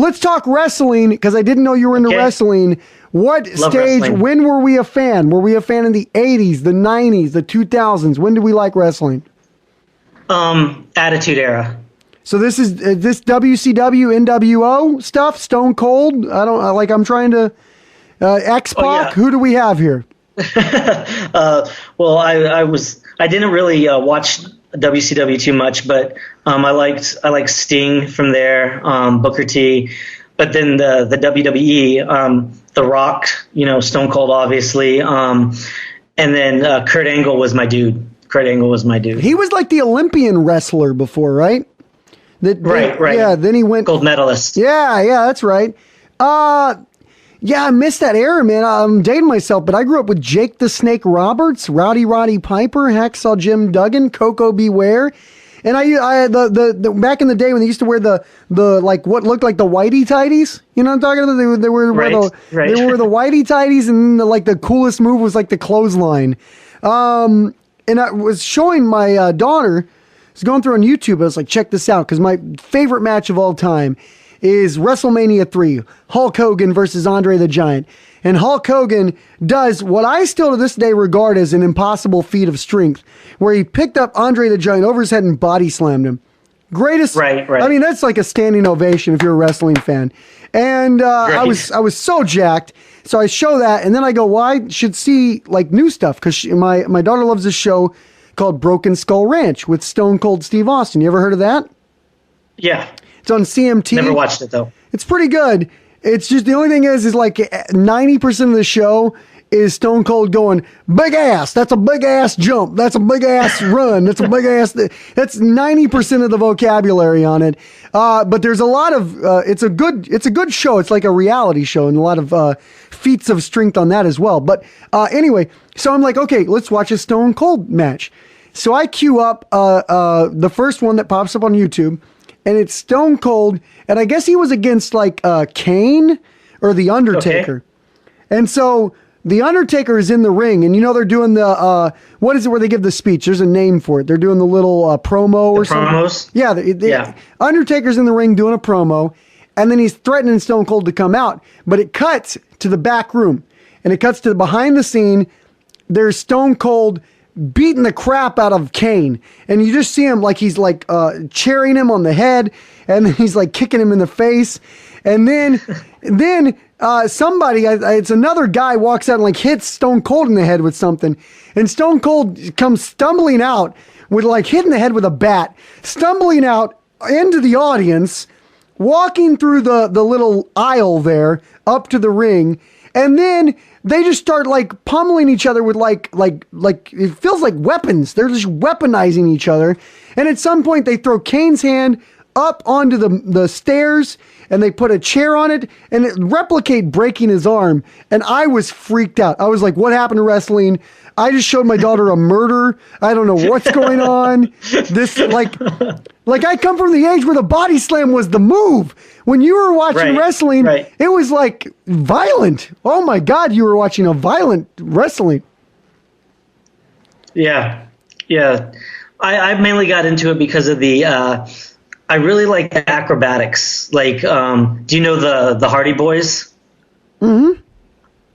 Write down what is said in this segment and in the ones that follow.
let's talk wrestling, because I didn't know you were into wrestling. What Love stage, wrestling. when were we a fan? Were we a fan in the 80s, the 90s, the 2000s? When did we like wrestling? Attitude Era. So this is this WCW NWO stuff, Stone Cold. I'm trying to X-Pac. yeah. Who do we have here? Well, I didn't really watch WCW too much, but I liked Sting from there, Booker T, but then the WWE, The Rock, Stone Cold, obviously, and then Kurt Angle was my dude. He was like the Olympian wrestler before, right? Right. Yeah, then he went gold medalist. Yeah, that's right. Yeah, I missed that era, man. I'm dating myself, but I grew up with Jake the Snake Roberts, Rowdy Roddy Piper, Hacksaw Jim Duggan, Coco Beware. And the back in the day when they used to wear the like what looked like the whitey tighties, you know what I'm talking about? They were the whitey tighties, and the coolest move was like the clothesline. And I was showing my daughter, I was going through on YouTube. I was like, check this out, because my favorite match of all time is WrestleMania 3, Hulk Hogan versus Andre the Giant. And Hulk Hogan does what I still to this day regard as an impossible feat of strength, where he picked up Andre the Giant over his head and body slammed him. Greatest. Right. I mean, that's like a standing ovation if you're a wrestling fan. And I was so jacked. So I show that, and then I go, well, I should see like new stuff, because my daughter loves this show called Broken Skull Ranch with Stone Cold Steve Austin. You ever heard of that? Yeah. It's on CMT. Never watched it though. It's pretty good. It's just the only thing is like 90% of the show is Stone Cold going, big ass. That's a big ass jump. That's a big ass run. That's a big ass. That's 90% of the vocabulary on it. But there's a lot of, it's a good show. It's like a reality show, and a lot of feats of strength on that as well. But anyway, so I'm like, okay, let's watch a Stone Cold match. So I queue up the first one that pops up on YouTube, and it's Stone Cold, and I guess he was against like Kane or The Undertaker. Okay. And so The Undertaker is in the ring, and they're doing the, what is it where they give the speech? There's a name for it. They're doing the little promo or something. Promos? Yeah. Undertaker's in the ring doing a promo, and then he's threatening Stone Cold to come out, but it cuts to the back room, and it cuts to behind the scene. There's Stone Cold beating the crap out of Kane, and you just see him like he's like cheering him on the head, and then he's like kicking him in the face, and then somebody, it's another guy, walks out and like hits Stone Cold in the head with something, and Stone Cold comes stumbling out with like hitting the head with a bat, stumbling out into the audience, walking through the little aisle there up to the ring, and then they just start like pummeling each other with like it feels like weapons. They're just weaponizing each other. And at some point they throw Kane's hand up onto the stairs, and they put a chair on it, and it replicate breaking his arm. And I was freaked out. I was like, what happened to wrestling? I just showed my daughter a murder. I don't know what's going on. This like I come from the age where the body slam was the move. When you were watching wrestling, it was like violent. Oh my God, you were watching a violent wrestling. Yeah. I mainly got into it because of the, I really like acrobatics. Like, do you know the Hardy Boys? Mm-hmm.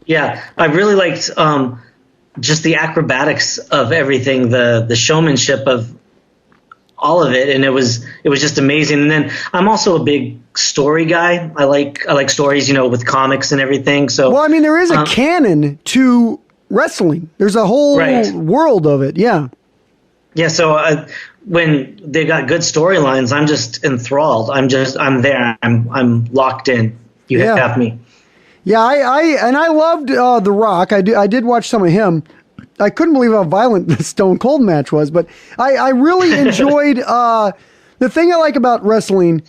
Yeah, I really liked just the acrobatics of everything, the showmanship of all of it, and it was just amazing. And then I'm also a big story guy. I like stories, with comics and everything. So well, I mean, there is a canon to wrestling. There's a whole world of it. Yeah. Yeah. So when they got good storylines, I'm just enthralled. I'm there. I'm locked in. You have me. Yeah, I loved The Rock. I did watch some of him. I couldn't believe how violent the Stone Cold match was, but I really enjoyed the thing I like about wrestling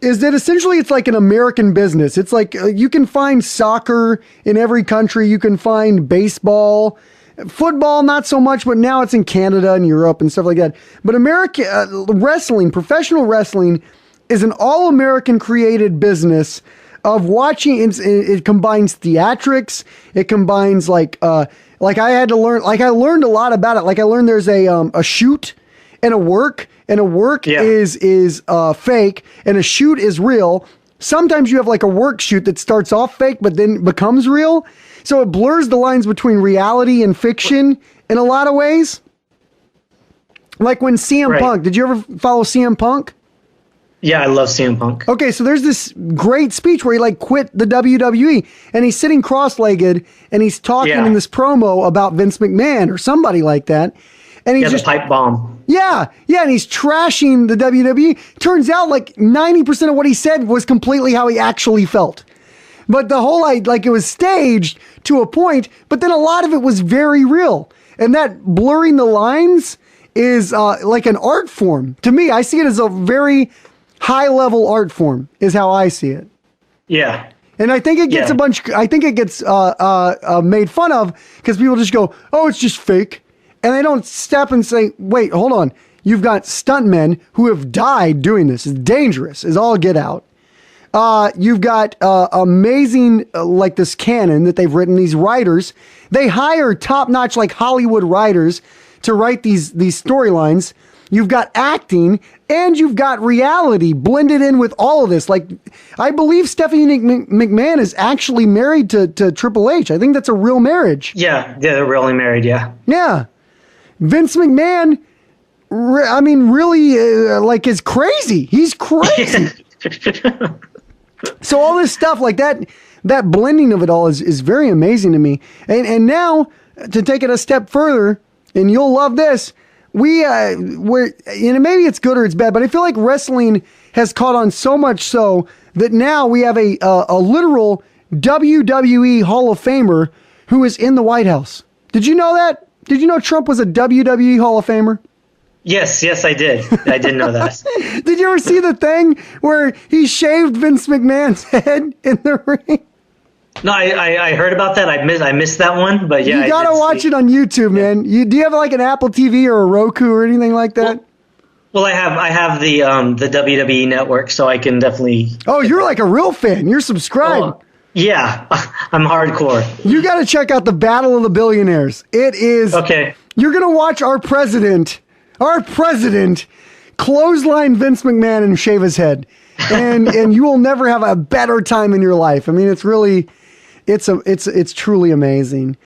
is that essentially it's like an American business. It's like you can find soccer in every country. You can find baseball, football, not so much, but now it's in Canada and Europe and stuff like that. But wrestling, professional wrestling, is an all-American created business of watching. It combines theatrics. It combines like I had to learn. Like I learned a lot about it. Like I learned there's a shoot and a work, and a work is fake, and a shoot is real. sometimes you have like a work shoot that starts off fake but then becomes real. So it blurs the lines between reality and fiction in a lot of ways. Like when CM Punk, did you ever follow CM Punk? Yeah, I love CM Punk. Okay, so there's this great speech where he like quit the WWE and he's sitting cross-legged and he's talking in this promo about Vince McMahon or somebody like that. And he's just the pipe bomb. Yeah, and he's trashing the WWE. Turns out like 90% of what he said was completely how he actually felt. But the whole, like, it was staged to a point, but then a lot of it was very real. And that blurring the lines is like an art form. To me, I see it as a very high-level art form, is how I see it. Yeah. And I think it gets made fun of because people just go, oh, it's just fake. And they don't step and say, wait, hold on. You've got stuntmen who have died doing this. It's dangerous. It's all get out. You've got amazing, like this canon that they've written, these writers. They hire top-notch, like Hollywood writers to write these storylines. You've got acting, and you've got reality blended in with all of this. Like, I believe Stephanie McMahon is actually married to Triple H. I think that's a real marriage. Yeah, they're really married, yeah. Yeah. Vince McMahon, really, like, is crazy. He's crazy. So all this stuff like that blending of it all is very amazing to me. And now, to take it a step further, and you'll love this, we're, maybe it's good or it's bad, but I feel like wrestling has caught on so much so that now we have a literal WWE Hall of Famer who is in the White House. Did you know that? Did you know Trump was a WWE Hall of Famer? Yes, I did. I did know that. Did you ever see the thing where he shaved Vince McMahon's head in the ring? No, I heard about that. I missed that one, but yeah. You gotta watch it on YouTube, man. Do you have like an Apple TV or a Roku or anything like that? Well, I have the WWE Network, so I can definitely. Oh, you're like a real fan. You're subscribed. Oh, yeah, I'm hardcore. You got to check out the Battle of the Billionaires. It is okay. You're gonna watch our president clothesline Vince McMahon and shave his head, and you will never have a better time in your life. I mean, it's truly amazing.